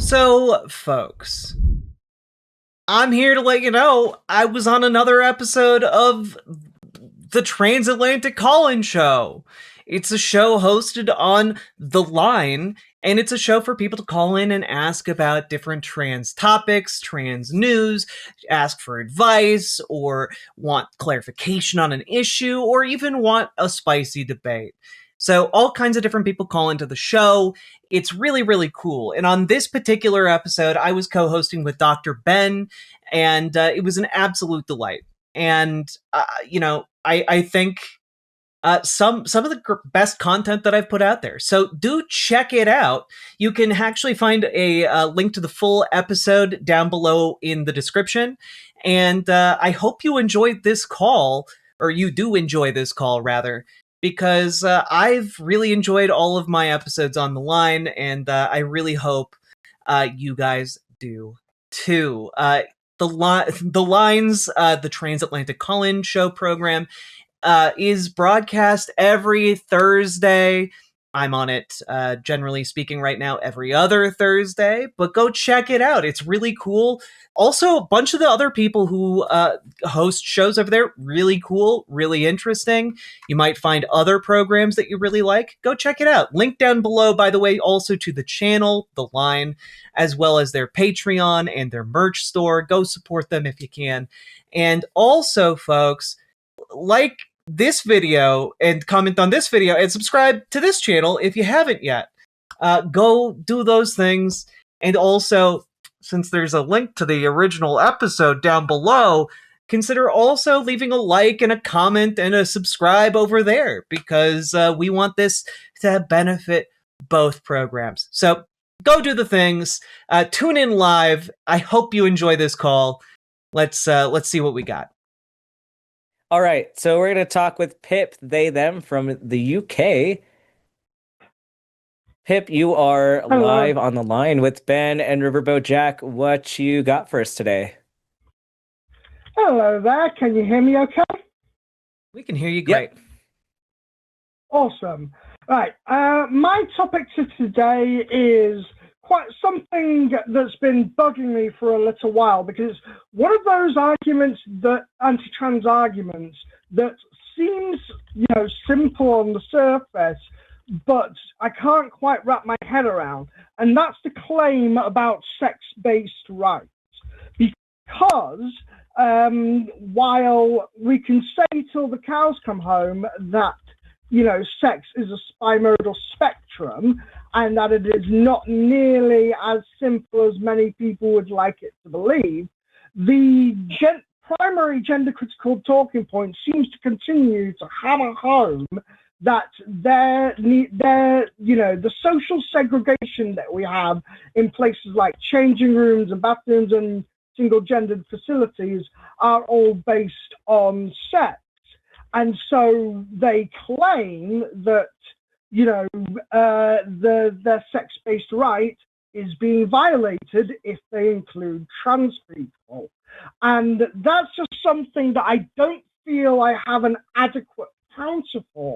So, folks, I'm here to let you know I was on another episode of the Transatlantic Call-In Show. It's a show hosted on The Line, and it's a show for people to call in and ask about different trans topics, trans news, ask for advice, or want clarification on an issue, or even want a spicy debate. So, all kinds of different people call into the show. It's really, really cool. And on this particular episode, I was co hosting with Dr. Ben, and it was an absolute delight. And, I think some of the best content that I've put out there. So do check it out. You can actually find a link to the full episode down below in the description. And I hope you enjoyed this call, or you do enjoy this call rather, because I've really enjoyed all of my episodes on the line, and I really hope you guys do too. The Transatlantic Call-In Show program is broadcast every Thursday. I'm on it, generally speaking, right now, every other Thursday, but go check it out. It's really cool. Also, a bunch of the other people who host shows over there, really cool, really interesting. You might find other programs that you really like. Go check it out. Link down below, by the way, also to the channel, The Line, as well as their Patreon and their merch store. Go support them if you can. And also, folks, like this video and comment on this video and subscribe to this channel if you haven't yet. Go do those things. And also, since there's a link to the original episode down below, consider also leaving a like and a comment and a subscribe over there, because we want this to benefit both programs. So go do the things. Tune in live. I hope you enjoy this call. Let's see what we got. All right, so we're going to talk with Pip, they, them, from the UK. Pip, you are Hello. live on the line with Ben and Riverboat Jack. What you got for us today? Hello there. Can you hear me okay? We can hear you great. Yep. Awesome. Right. My topic for today is quite something that's been bugging me for a little while, because one of those arguments, that anti-trans arguments, that seems, simple on the surface, but I can't quite wrap my head around, and that's the claim about sex-based rights. Because while we can say till the cows come home that sex is a bimodal spectrum, and that it is not nearly as simple as many people would like it to believe, the primary gender critical talking point seems to continue to hammer home that the social segregation that we have in places like changing rooms and bathrooms and single-gendered facilities are all based on sex. And so they claim that, their sex-based right is being violated if they include trans people. And that's just something that I don't feel I have an adequate counter for,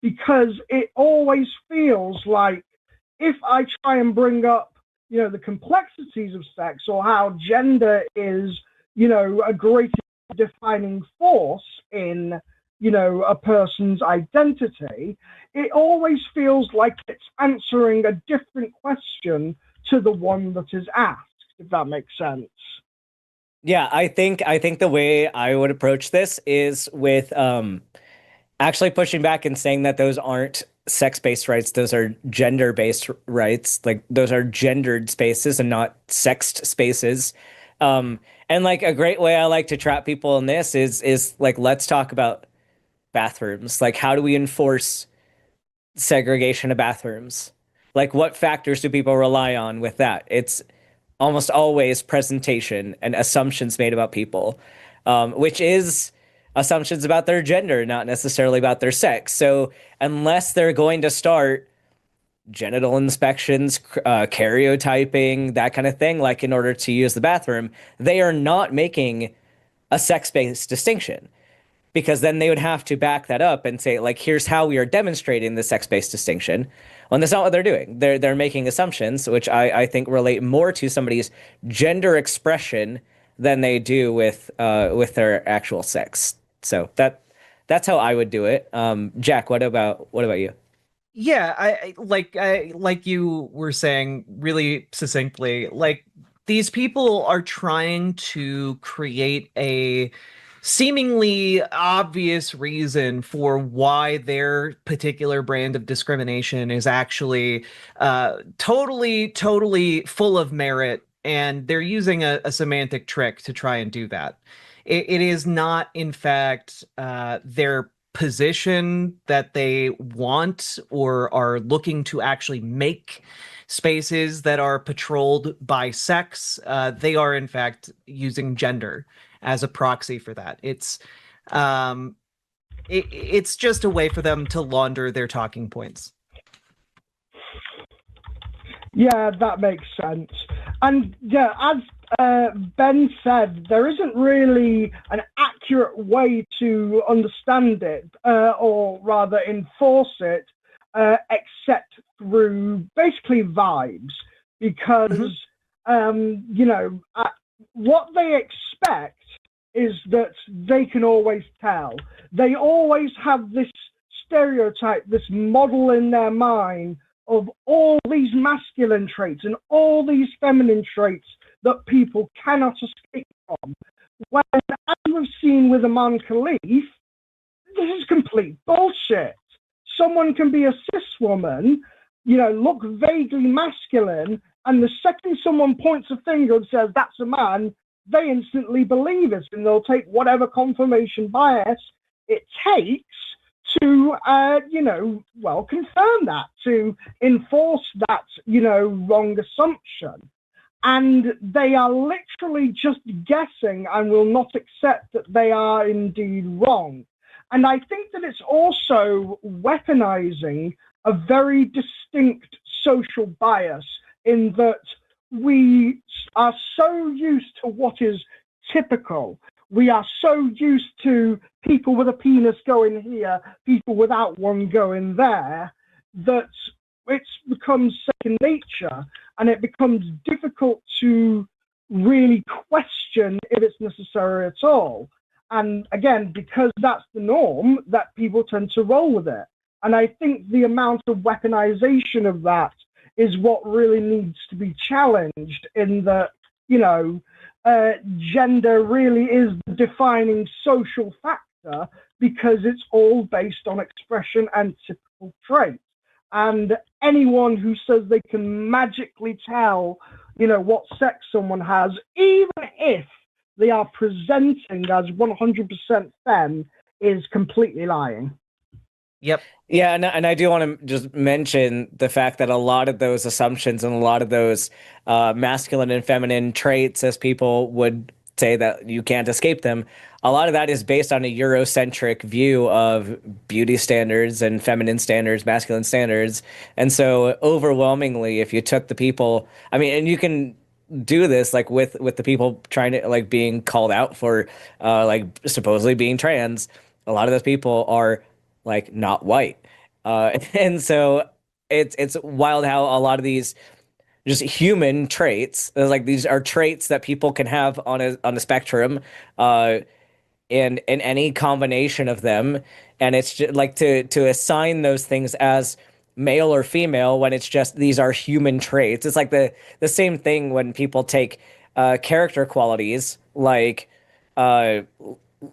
because it always feels like if I try and bring up, the complexities of sex, or how gender is, a great defining force in a person's identity, it always feels like it's answering a different question to the one that is asked, if that makes sense. Yeah, I think the way I would approach this is with actually pushing back and saying that those aren't sex-based rights, those are gender-based rights. Like, those are gendered spaces and not sexed spaces. And like, a great way I like to trap people in this is like, let's talk about bathrooms. Like, how do we enforce segregation of bathrooms? Like, what factors do people rely on with that? It's almost always presentation and assumptions made about people, which is assumptions about their gender, not necessarily about their sex. So unless they're going to start genital inspections, karyotyping, that kind of thing, like in order to use the bathroom, they are not making a sex-based distinction. because then they would have to back that up and say, like, here's how we are demonstrating the sex-based distinction. Well, that's not what they're doing. They're making assumptions, which I think relate more to somebody's gender expression than they do with their actual sex. So that's how I would do it. Jack, what about you? Yeah, I like you were saying really succinctly, like these people are trying to create a seemingly obvious reason for why their particular brand of discrimination is actually totally full of merit, and they're using a semantic trick to try and do that. It is not, in fact, their position that they want or are looking to actually make spaces that are patrolled by sex. They are, in fact, using gender as a proxy for that. Um, it's just a way for them to launder their talking points. Yeah, that makes sense. And yeah, as Ben said, there isn't really an accurate way to understand it, or rather enforce it, except through basically vibes. Because, what they expect is that they can always tell. They always have this stereotype, this model in their mind of all these masculine traits and all these feminine traits that people cannot escape from. When, as we've seen with Aman Khalif, this is complete bullshit. Someone can be a cis woman, look vaguely masculine, and the second someone points a finger and says that's a man, they instantly believe it, and they'll take whatever confirmation bias it takes to, confirm that, to enforce that, wrong assumption. And they are literally just guessing and will not accept that they are indeed wrong. And I think that it's also weaponizing a very distinct social bias in that we are so used to what is typical. We are so used to people with a penis going here, people without one going there, that it becomes second nature, and it becomes difficult to really question if it's necessary at all. And again, because that's the norm, that people tend to roll with it. And I think the amount of weaponization of that is what really needs to be challenged, in that, gender really is the defining social factor, because it's all based on expression and typical traits. And anyone who says they can magically tell, what sex someone has, even if they are presenting as 100% femme, is completely lying. Yep. Yeah, and I do want to just mention the fact that a lot of those assumptions and a lot of those masculine and feminine traits, as people would say that you can't escape them, a lot of that is based on a Eurocentric view of beauty standards and feminine standards, masculine standards. And so overwhelmingly, if you took the people, I mean, and you can do this like with the people trying to, like, being called out for like supposedly being trans, a lot of those people are like not white. And so it's wild how a lot of these just human traits, like, these are traits that people can have on a spectrum, and any combination of them, and it's just like to assign those things as male or female when it's just these are human traits. It's like the same thing when people take character qualities like uh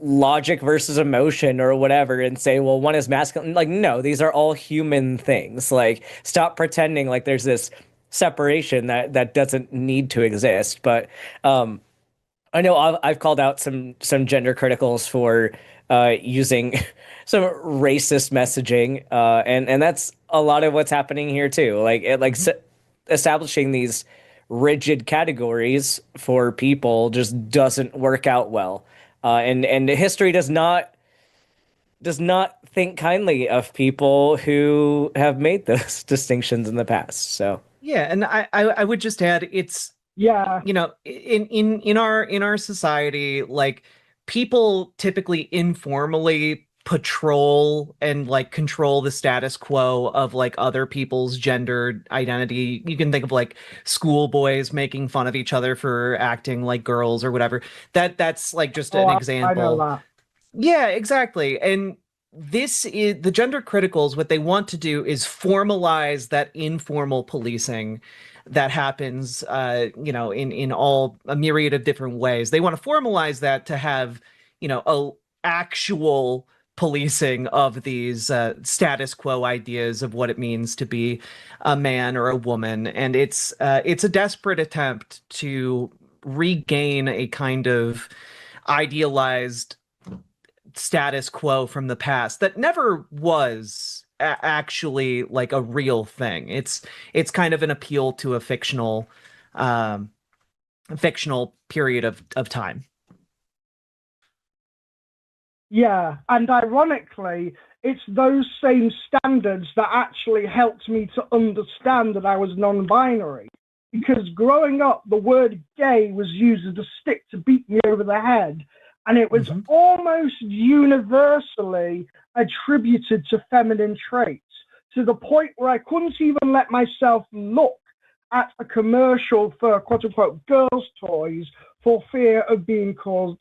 logic versus emotion or whatever and say, well, one is masculine. Like, no, these are all human things. Like, stop pretending like there's this separation that doesn't need to exist. But I know I've called out some gender criticals for using some racist messaging, and that's a lot of what's happening here too. Like, establishing these rigid categories for people just doesn't work out well. And history does not think kindly of people who have made those distinctions in the past. So Yeah, and I would just add, it's Yeah. in our society, like, people typically informally patrol and like control the status quo of like other people's gender identity. You can think of like schoolboys making fun of each other for acting like girls or whatever. That's like just an I know example. that. Yeah, exactly. And this is the gender criticals. What they want to do is formalize that informal policing that happens, in all a myriad of different ways. They want to formalize that to have, a actual policing of these status quo ideas of what it means to be a man or a woman, and it's a desperate attempt to regain a kind of idealized status quo from the past that never was actually like a real thing. It's kind of an appeal to a um, fictional period of time. Yeah, and ironically, it's those same standards that actually helped me to understand that I was non-binary. Because growing up, the word gay was used as a stick to beat me over the head, and it was almost universally attributed to feminine traits, to the point where I couldn't even let myself look at a commercial for quote unquote girls' toys for fear of being called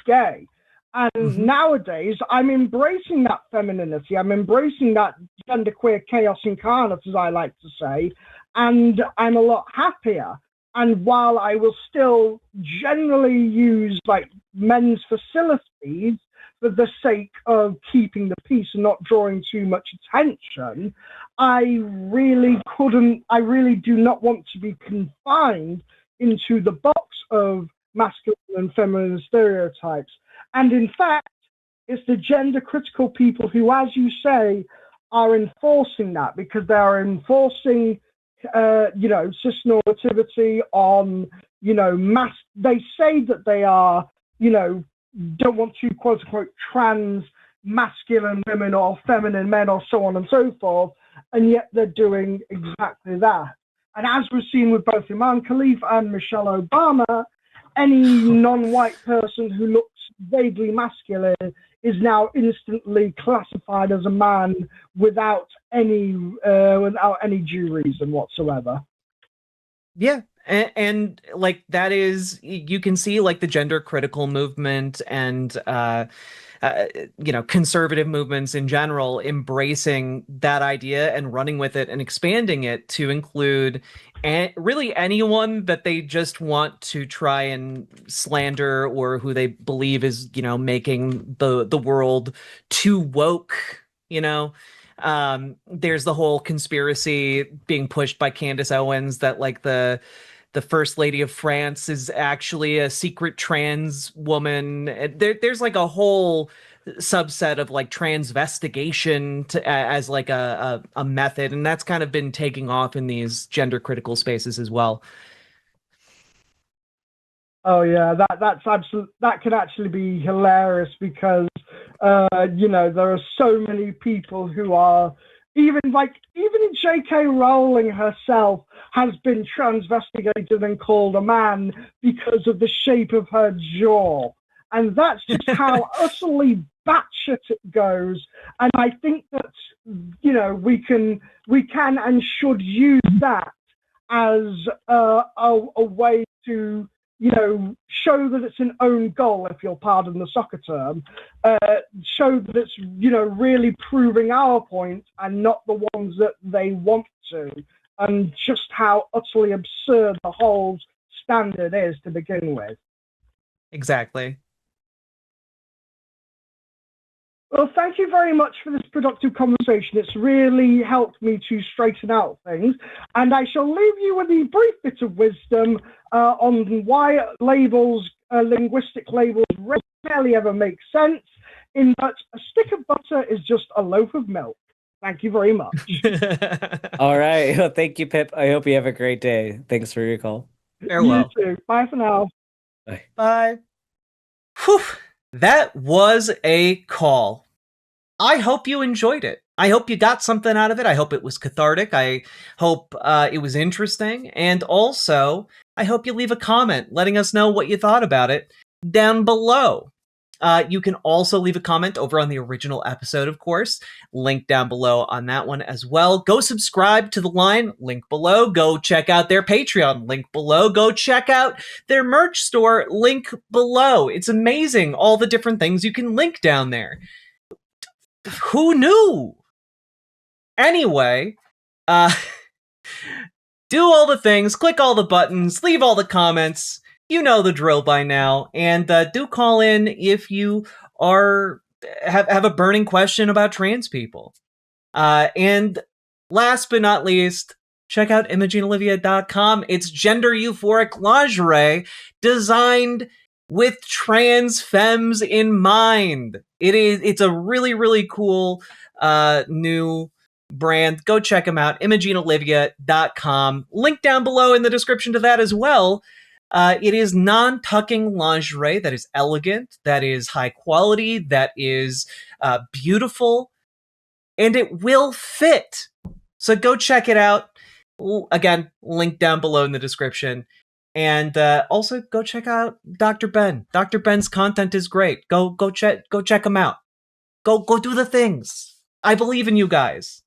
gay. And nowadays, I'm embracing that femininity. I'm embracing that genderqueer chaos incarnate, as I like to say, and I'm a lot happier. And while I will still generally use like men's facilities for the sake of keeping the peace and not drawing too much attention, I really do not want to be confined into the box of masculine and feminine stereotypes. And in fact, it's the gender critical people who, as you say, are enforcing that, because they are enforcing, cisnormativity on, they say that they are, don't want to quote unquote trans masculine women or feminine men or so on and so forth. And yet they're doing exactly that. And as we've seen with both Imam Khalif and Michelle Obama, any non-white person who looks vaguely masculine is now instantly classified as a man without any due reason whatsoever. Yeah. And like that is, you can see like the gender critical movement and conservative movements in general embracing that idea and running with it and expanding it to include really anyone that they just want to try and slander, or who they believe is, making the world too woke, there's the whole conspiracy being pushed by Candace Owens that like the first lady of France is actually a secret trans woman. There's like a whole subset of like transvestigation as like a method, and that's kind of been taking off in these gender critical spaces as well. Oh yeah, that's absolute. That can actually be hilarious because there are so many people who are even J.K. Rowling herself has been transvestigated and called a man because of the shape of her jaw, and that's just how utterly batshit it goes. And I think that we can and should use that as a way to show that it's an own goal, if you'll pardon the soccer term, show that it's, really proving our point and not the ones that they want to, and just how utterly absurd the whole standard is to begin with. Exactly. Well, thank you very much for this productive conversation. It's really helped me to straighten out things. And I shall leave you with a brief bit of wisdom on why linguistic labels rarely ever make sense, in that a stick of butter is just a loaf of milk. Thank you very much. All right. Well, thank you, Pip. I hope you have a great day. Thanks for your call. Farewell. You too. Bye for now. Bye. Bye. Whew. That was a call. I hope you enjoyed it. I hope you got something out of it. I hope it was cathartic. I hope it was interesting. And also, I hope you leave a comment letting us know what you thought about it down below. You can also leave a comment over on the original episode, of course. Link down below on that one as well. Go subscribe to The Line. Link below. Go check out their Patreon. Link below. Go check out their merch store. Link below. It's amazing, all the different things you can link down there. Who knew? Anyway, do all the things, click all the buttons, leave all the comments. You know the drill by now, and do call in if you have a burning question about trans people. And last but not least, check out ImogeneOlivia.com. It's gender euphoric lingerie designed with trans femmes in mind. It's a really, really cool new brand. Go check them out, ImogeneOlivia.com. Link down below in the description to that as well. It is non-tucking lingerie that is elegant, that is high quality, that is beautiful, and it will fit. So go check it out. Again, link down below in the description. And also go check out Dr. Ben. Dr. Ben's content is great. Go check him out. Go do the things. I believe in you guys.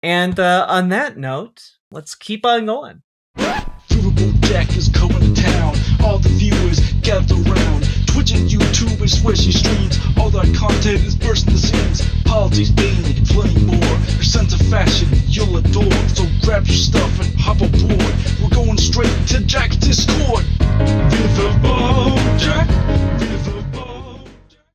And on that note, let's keep on going. Riverboat Jack is coming to town. All the viewers gather round. Twitch and YouTube is where she streams. All that content is bursting the scenes. Politics, gaming, and plenty more. Her sense of fashion you'll adore. So grab your stuff and hop aboard. We're going straight to Jack's Discord.